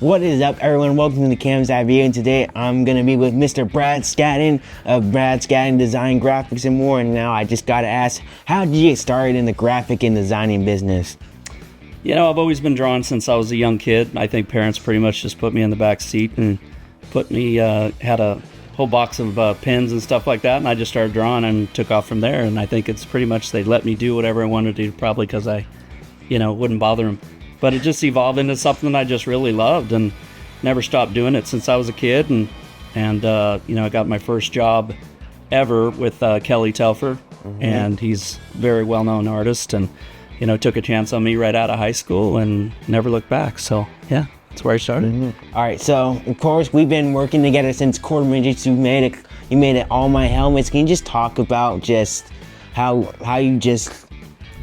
What is up, everyone? Welcome to the Cam's Eye View, and today I'm going to be with Mr. Brad Stratton of Brad Stratton Design, Graphics, and more. And now I just got to ask, how did you get started in the graphic and designing business? You know, I've always been drawing since I was a young kid. I think parents pretty much just put me in the back seat and put me, had a whole box of pens and stuff like that, and I just started drawing and took off from there. And I think it's pretty much they let me do whatever I wanted to do, probably because I, wouldn't bother them. But it just evolved into something I just really loved and never stopped doing it since I was a kid. And I got my first job ever with Kelly Telfer, and he's a very well-known artist, and took a chance on me right out of high school and never looked back. So yeah, that's where I started. All right, so of course we've been working together since quarter midgets. You made it all my helmets. Can you just talk about just how you just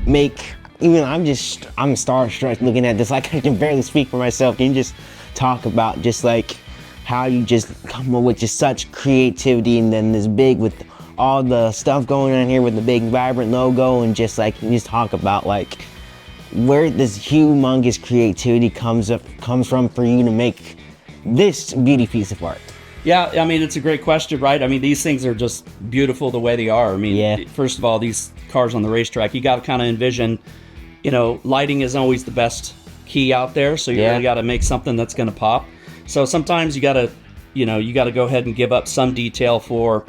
make? Even I'm starstruck looking at this. Like, I can barely speak for myself. Can you just talk about just like how you just come up with just such creativity, and then this big with all the stuff going on here with the big vibrant logo, and just like, you just talk about like where this humongous creativity comes from for you to make this beauty piece of art? Yeah, I mean, it's a great question, right? I mean, these things are just beautiful the way they are. I mean, First of all, these cars on the racetrack, you got to kind of envision, lighting is always the best key out there, so you really got to make something that's going to pop. So sometimes you got to go ahead and give up some detail for,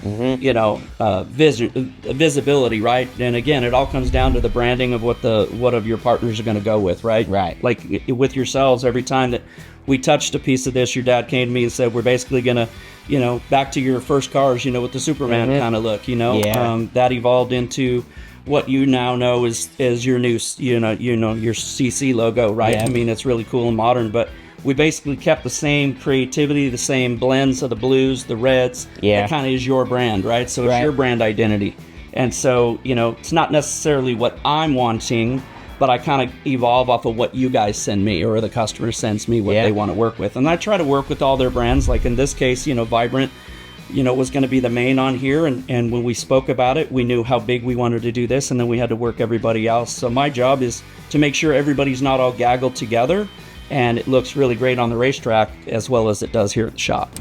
visibility, right? And again, it all comes down to the branding of what of your partners are going to go with, right? Right. Like with yourselves, every time that we touched a piece of this, your dad came to me and said, we're basically going to, back to your first cars, with the Superman kind of look, that evolved into what you now know is your new, your CC logo, right? Yeah. I mean, it's really cool and modern, but we basically kept the same creativity, the same blends of the blues, the reds. Yeah. That kind of is your brand, right? So it's your brand identity. And so, it's not necessarily what I'm wanting, but I kind of evolve off of what you guys send me, or the customer sends me what they want to work with. And I try to work with all their brands. Like in this case, Vibrant, was going to be the main on here. And when we spoke about it, we knew how big we wanted to do this, and then we had to work everybody else. So my job is to make sure everybody's not all gaggled together, and it looks really great on the racetrack as well as it does here at the shop.